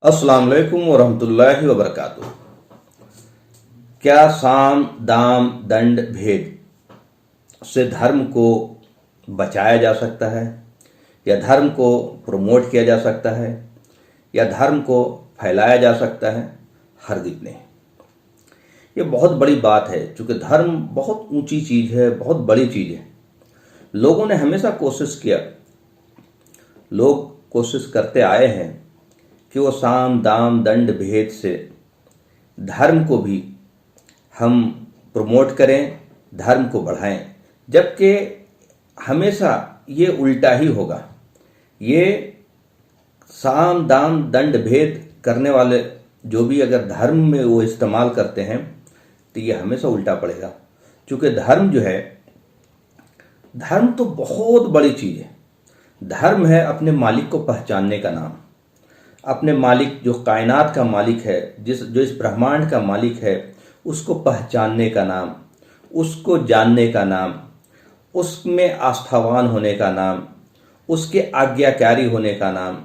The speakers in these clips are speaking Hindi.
अस्सलाम वालेकुम वरहमतुल्लाहि वबरकातुह। क्या साम दाम दंड भेद से धर्म को बचाया जा सकता है या धर्म को प्रमोट किया जा सकता है या धर्म को फैलाया जा सकता है? हरगिज़ नहीं। ये बहुत बड़ी बात है, चूँकि धर्म बहुत ऊंची चीज़ है, बहुत बड़ी चीज़ है। लोगों ने हमेशा कोशिश किया, लोग कोशिश करते आए हैं कि वो साम दाम दंड भेद से धर्म को भी हम प्रमोट करें, धर्म को बढ़ाएं, जबकि हमेशा ये उल्टा ही होगा। ये साम दाम दंड भेद करने वाले जो भी अगर धर्म में वो इस्तेमाल करते हैं तो ये हमेशा उल्टा पड़ेगा। क्योंकि धर्म जो है, धर्म तो बहुत बड़ी चीज़ है। धर्म है अपने मालिक को पहचानने का नाम, अपने मालिक जो कायनात का मालिक है, जो इस ब्रह्मांड का मालिक है, उसको पहचानने का नाम, उसको जानने का नाम, उसमें आस्थावान होने का नाम, उसके आज्ञाकारी होने का नाम,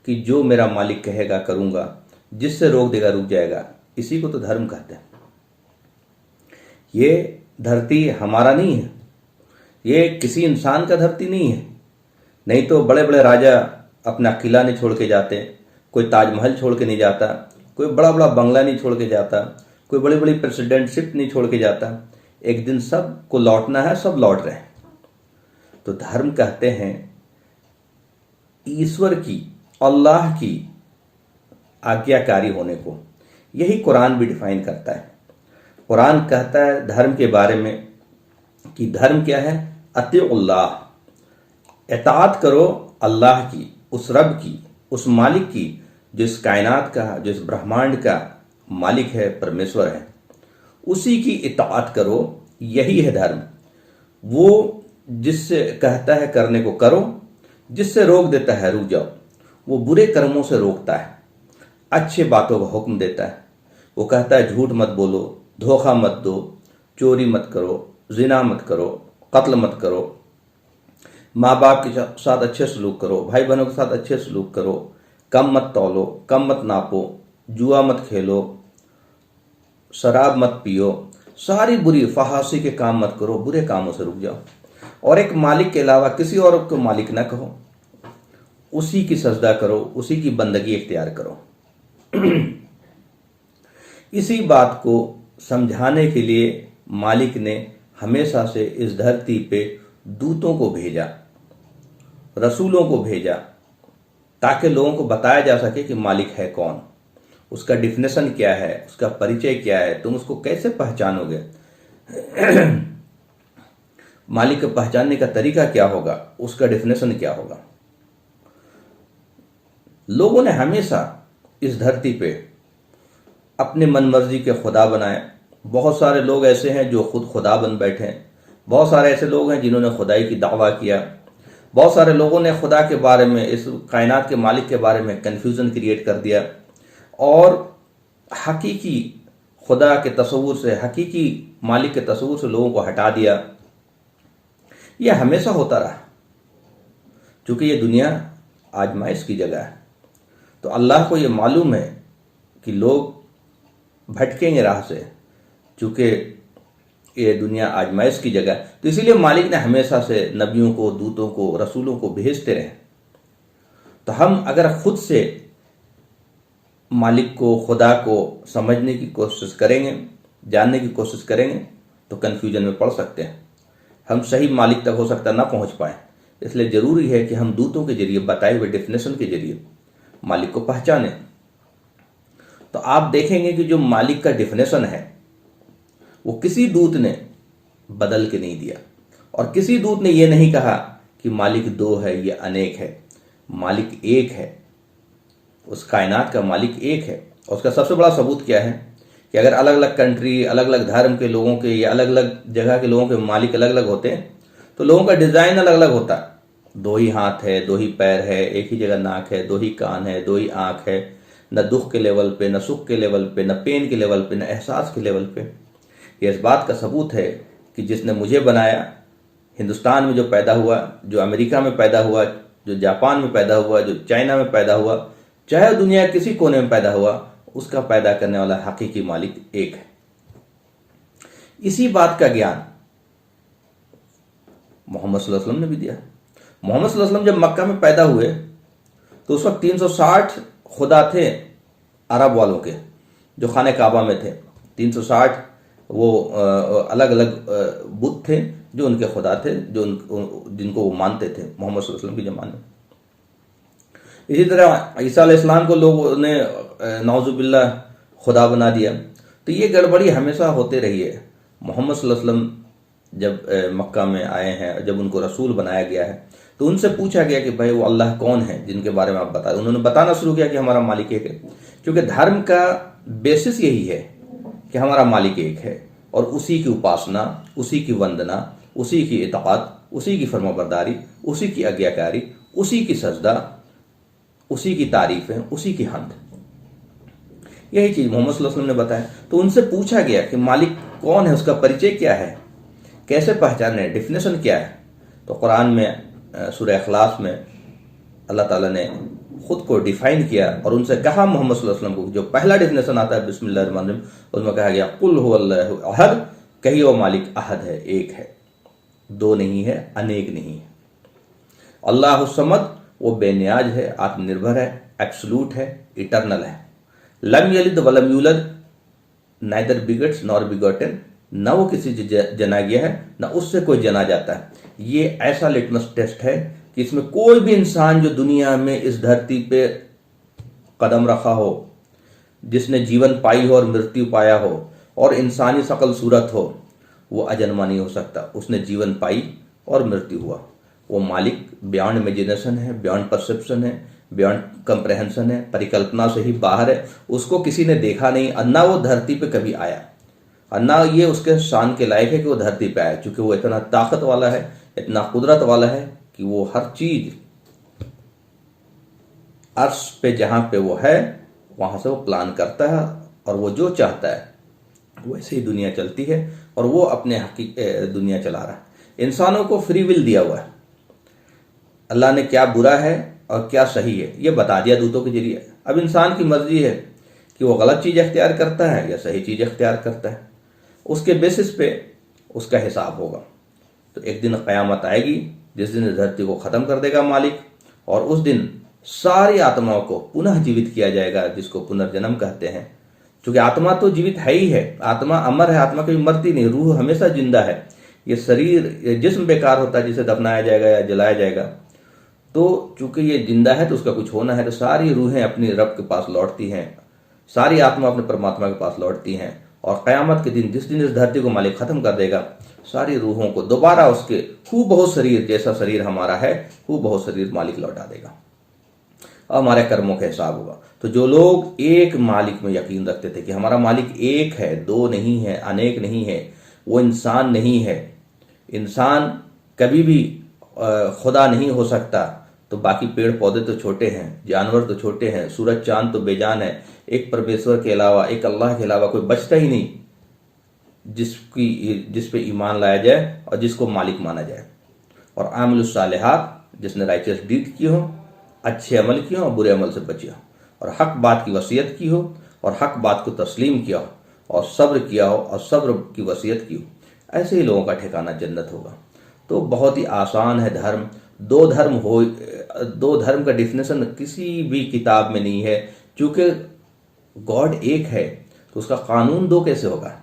कि जो मेरा मालिक कहेगा करूँगा, जिससे रोक देगा रुक जाएगा। इसी को तो धर्म कहते हैं। ये धरती हमारा नहीं है, ये किसी इंसान का धरती नहीं है। नहीं तो बड़े बड़े राजा अपना किला नहीं छोड़ के जाते, कोई ताजमहल छोड़ के नहीं जाता, कोई बड़ा बड़ा बंगला नहीं छोड़ के जाता, कोई बड़ी बड़ी प्रेसिडेंटशिप नहीं छोड़ के जाता। एक दिन सब को लौटना है, सब लौट रहे हैं। तो धर्म कहते हैं ईश्वर की, अल्लाह की आज्ञाकारी होने को। यही कुरान भी डिफाइन करता है। कुरान कहता है धर्म के बारे में कि धर्म क्या है? अतिउल्लाह, इताअत करो अल्लाह की, उस रब की, उस मालिक की जो इस कायनात का, जो इस ब्रह्मांड का मालिक है, परमेश्वर है, उसी की इताअत करो। यही है धर्म। वो जिससे कहता है करने को करो, जिससे रोक देता है रुक जाओ। वो बुरे कर्मों से रोकता है, अच्छे बातों का हुक्म देता है। वो कहता है झूठ मत बोलो, धोखा मत दो, चोरी मत करो, जिना मत करो, कत्ल मत करो, माँ बाप के साथ अच्छे सलूक करो, भाई बहनों के साथ अच्छे सलूक करो, कम मत तौलो, कम मत नापो, जुआ मत खेलो, शराब मत पियो, सारी बुरी फहाशी के काम मत करो, बुरे कामों से रुक जाओ। और एक मालिक के अलावा किसी और को मालिक ना कहो, उसी की सजदा करो, उसी की बंदगी इख्तियार करो। इसी बात को समझाने के लिए मालिक ने हमेशा से इस धरती पे दूतों को भेजा, रसूलों को भेजा, ताकि लोगों को बताया जा सके कि मालिक है कौन, उसका डिफिनेशन क्या है, उसका परिचय क्या है, तुम उसको कैसे पहचानोगे, मालिक को पहचानने का तरीका क्या होगा, उसका डिफिनेशन क्या होगा। लोगों ने हमेशा इस धरती पे अपने मनमर्जी के खुदा बनाए। बहुत सारे लोग ऐसे हैं जो खुद खुदा बन बैठे हैं। बहुत सारे ऐसे लोग हैं जिन्होंने खुदाई की दावा किया। बहुत सारे लोगों ने खुदा के बारे में, इस कायनात के मालिक के बारे में कन्फ्यूज़न क्रिएट कर दिया और हकीकी खुदा के तस्वुर से, हकीकी मालिक के तस्वुर से लोगों को हटा दिया। यह हमेशा होता रहा, क्योंकि ये दुनिया आजमाइश की जगह है। तो अल्लाह को ये मालूम है कि लोग भटकेंगे राह से, चूँकि ये दुनिया आजमाइश की जगह। तो इसीलिए मालिक ने हमेशा से नबियों को, दूतों को, रसूलों को भेजते रहे। तो हम अगर खुद से मालिक को, खुदा को समझने की कोशिश करेंगे, जानने की कोशिश करेंगे, तो कन्फ्यूजन में पड़ सकते हैं। हम सही मालिक तक हो सकता ना पहुंच पाए। इसलिए ज़रूरी है कि हम दूतों के जरिए, बताए हुए डेफिनेशन के जरिए मालिक को पहचानें। तो आप देखेंगे कि जो मालिक का डेफिनेशन है वो किसी दूत ने बदल के नहीं दिया, और किसी दूत ने यह नहीं कहा कि मालिक दो है, ये अनेक है। मालिक एक है, उस कायनात का मालिक एक है। और उसका सबसे बड़ा सबूत क्या है कि अगर अलग अलग कंट्री, अलग अलग धर्म के लोगों के या अलग अलग जगह के लोगों के मालिक अलग अलग होते हैं, तो लोगों का डिज़ाइन अलग अलग होता है। दो ही हाथ है, दो ही पैर है, एक ही जगह नाक है, दो ही कान है, दो ही आँख है। न दुख के लेवल पे, न सुख के लेवल पे, न पेन के लेवल पे, न एहसास के लेवल पे। ये इस बात का सबूत है कि जिसने मुझे बनाया, हिंदुस्तान में जो पैदा हुआ, जो अमेरिका में पैदा हुआ, जो जापान में पैदा हुआ, जो चाइना में पैदा हुआ, चाहे दुनिया के किसी कोने में पैदा हुआ, उसका पैदा करने वाला हकीकी मालिक एक है। इसी बात का ज्ञान मोहम्मद सल्लल्लाहु अलैहि वसल्लम ने भी दिया। मोहम्मद सल्लल्लाहु अलैहि वसल्लम जब मक्का में पैदा हुए तो उस वक्त 360 खुदा थे अरब वालों के, जो खाने काबा में थे। 360 वो अलग अलग बुत थे जो उनके खुदा थे, जो जिनको वो मानते थे मोहम्मद सल्लल्लाहु अलैहि वसल्लम के ज़माने में। इसी तरह ईसा अलैहिस्सलाम को लोगों ने नाउजुबिल्लाह खुदा बना दिया। तो ये गड़बड़ी हमेशा होते रही है। मोहम्मद सल्लल्लाहु अलैहि वसल्लम जब मक्का में आए हैं, जब उनको रसूल बनाया गया है, तो उनसे पूछा गया कि भाई वो अल्लाह कौन है जिनके बारे में आप बता। उन्होंने बताना शुरू किया कि हमारा मालिक एक है, क्योंकि धर्म का बेसिस यही है कि हमारा मालिक एक है और उसी की उपासना, उसी की वंदना, उसी की इताअत, उसी की फरमाबरदारी, उसी की आज्ञाकारी, उसी की सजदा, उसी की तारीफें, उसी की हम्द। यही चीज़ मोहम्मद सल्लल्लाहु अलैहि वसल्लम ने बताया। तो उनसे पूछा गया कि मालिक कौन है, उसका परिचय क्या है, कैसे पहचाने, डिफिनेशन क्या है। तो कुरान में सूरह इखलास में अल्लाह ताला ने खुद को डिफाइन किया और उनसे कहा मोहम्मद सल्लल्लाहु अलैहि वसल्लम को, जो पहला डिफिनेशन आता है बिस्मिल्लाहिर्रहमानिर्रहीम, उसमें कहा गया कुल हुवल्लाहु अहद, कहिए वो मालिक अहद है, एक है, दो नहीं है, अनेक नहीं है। अल्लाहु समद, वो बेनियाज है, आत्मनिर्भर है, एब्सोल्यूट है, इटर्नल है। लम यलिद वलम यूलद, नाइदर बिगट्स नॉर बिगॉटन, न वो किसी से जना गया है न उससे कोई जना जाता है। ये ऐसा लिटमस टेस्ट है कि इसमें कोई भी इंसान जो दुनिया में इस धरती पे कदम रखा हो, जिसने जीवन पाई हो और मृत्यु पाया हो और इंसानी शकल सूरत हो, वो अजन्मा नहीं हो सकता। उसने जीवन पाई और मृत्यु हुआ। वो मालिक बियॉन्ड इमेजिनेशन है, बियॉन्ड परसेप्शन है, बियॉन्ड कंप्रहेंशन है, परिकल्पना से ही बाहर है। उसको किसी ने देखा नहीं, अन्ना वो धरती पे कभी आया, अन्ना ये उसके शान के लायक है कि वो धरती पे आया, क्योंकि वो इतना ताकत वाला है, इतना कुदरत वाला है कि वो हर चीज अर्श पे जहां पे वो है वहां से वो प्लान करता है और वो जो चाहता है वैसे ही दुनिया चलती है और वो अपने दुनिया चला रहा है। इंसानों को फ्री विल दिया हुआ है। अल्लाह ने क्या बुरा है और क्या सही है ये बता दिया दूतों के जरिए। अब इंसान की मर्जी है कि वो गलत चीज़ अख्तियार करता है या सही चीज़ अख्तियार करता है। उसके बेसिस पे उसका हिसाब होगा। तो एक दिन क़यामत आएगी जिस दिन धरती को ख़त्म कर देगा मालिक, और उस दिन सारी आत्माओं को पुनः जीवित किया जाएगा, जिसको पुनर्जन्म कहते हैं। क्योंकि आत्मा तो जीवित है ही है, आत्मा अमर है, आत्मा कभी मरती नहीं, रूह हमेशा जिंदा है। ये शरीर जिस्म बेकार होता है, जिसे दफनाया जाएगा या जलाया जाएगा। तो चूंकि ये जिंदा है तो उसका कुछ होना है, तो सारी रूहें अपनी रब के पास लौटती हैं, सारी आत्मा अपने परमात्मा के पास लौटती हैं। और क़यामत के दिन जिस दिन इस धरती को मालिक ख़त्म कर देगा, सारी रूहों को दोबारा उसके हूबहू शरीर, जैसा शरीर हमारा है हूबहू शरीर मालिक लौटा देगा और हमारे कर्मों का हिसाब होगा। तो जो लोग एक मालिक में यकीन रखते थे कि हमारा मालिक एक है, दो नहीं है, अनेक नहीं है, वो इंसान नहीं है, इंसान कभी भी खुदा नहीं हो सकता, तो बाकी पेड़ पौधे तो छोटे हैं, जानवर तो छोटे हैं, सूरज चांद तो बेजान है, एक परमेश्वर के अलावा, एक अल्लाह के अलावा कोई बचता ही नहीं जिस पे ईमान लाया जाए और जिसको मालिक माना जाए। और आमिलुस सालिहात, जिसने राइचियस डीड की हो, अच्छे अमल किए हो और बुरे अमल से बचे हो, और हक बात की वसीयत की हो और हक बात को तस्लीम किया हो और सब्र किया हो और सब्र की वसीयत की हो, ऐसे ही लोगों का ठिकाना जन्नत होगा। तो बहुत ही आसान है धर्म। दो धर्म का डिफिनेशन किसी भी किताब में नहीं है। क्योंकि गॉड एक है तो उसका कानून दो कैसे होगा।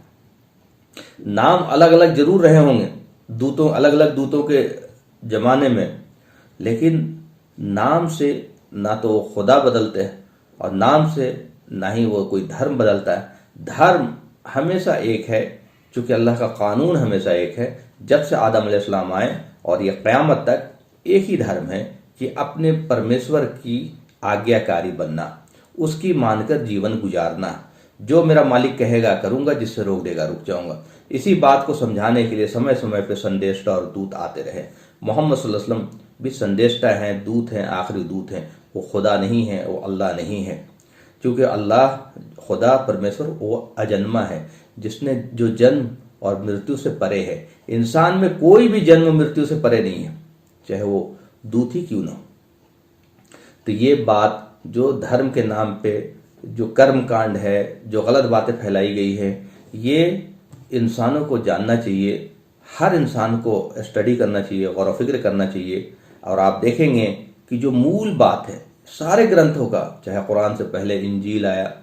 नाम अलग अलग जरूर रहे होंगे दूतों, अलग अलग दूतों के जमाने में, लेकिन नाम से ना तो खुदा बदलते हैं और नाम से ना ही वो कोई धर्म बदलता है। धर्म हमेशा एक है, क्योंकि अल्लाह का कानून हमेशा एक है। जब से आदम अलैहिस्सलाम आए और ये क़यामत तक एक ही धर्म है कि अपने परमेश्वर की आज्ञाकारी बनना, उसकी मानकर जीवन गुजारना। जो मेरा मालिक कहेगा करूंगा, जिससे रोक देगा रुक जाऊंगा। इसी बात को समझाने के लिए समय समय पर संदेष्टा और दूत आते रहे। मोहम्मद सल्लल्लाहु अलैहि वसल्लम भी संदेष्टा हैं, दूत हैं, आखिरी दूत हैं। वो खुदा नहीं है, वो अल्लाह नहीं है, क्योंकि अल्लाह खुदा परमेश्वर वो अजन्मा है, जिसने जो जन्म और मृत्यु से परे है। इंसान में कोई भी जन्म मृत्यु से परे नहीं है, चाहे वो दूत ही क्यों ना हो। तो ये बात जो धर्म के नाम पे जो कर्म कांड है, जो गलत बातें फैलाई गई है, ये इंसानों को जानना चाहिए। हर इंसान को स्टडी करना चाहिए, गौर व फिक्र करना चाहिए। और आप देखेंगे कि जो मूल बात है सारे ग्रंथों का, चाहे कुरान से पहले इंजील आया,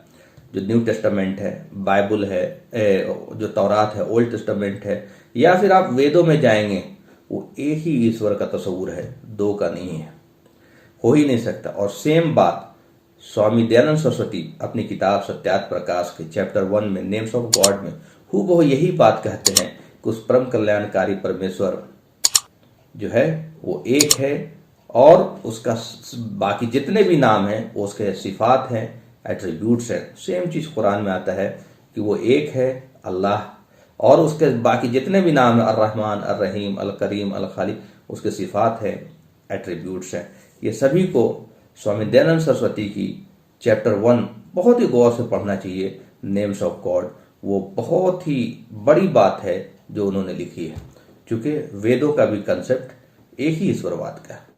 जो न्यू टेस्टामेंट है, बाइबल है, जो तौरात है, ओल्ड टेस्टामेंट है, या फिर आप वेदों में जाएंगे, वो एक ही ईश्वर का तस्वूर है, दो का नहीं है, हो ही नहीं सकता। और सेम बात स्वामी दयानंद सरस्वती अपनी किताब सत्यार्थ प्रकाश के चैप्टर 1 में नेम्स ऑफ गॉड में हूबहू यही बात कहते हैं कि उस परम कल्याणकारी परमेश्वर जो है वो एक है, और उसका बाकी जितने भी नाम हैं वो उसके सिफात हैं, एट्रीब्यूट्स हैं। सेम चीज़ कुरान में आता है कि वो एक है अल्लाह, और उसके बाकी जितने भी नाम हैं, अर्रहमान, अर्रहीम, अल करीम, अल खालिक, उसके सिफात हैं, एट्रीब्यूट्स हैं। ये सभी को स्वामी दयानंद सरस्वती की चैप्टर 1 बहुत ही गौर से पढ़ना चाहिए, नेम्स ऑफ गॉड। वो बहुत ही बड़ी बात है जो उन्होंने लिखी है, क्योंकि वेदों का भी कंसेप्ट एक ही ईश्वरवाद का है।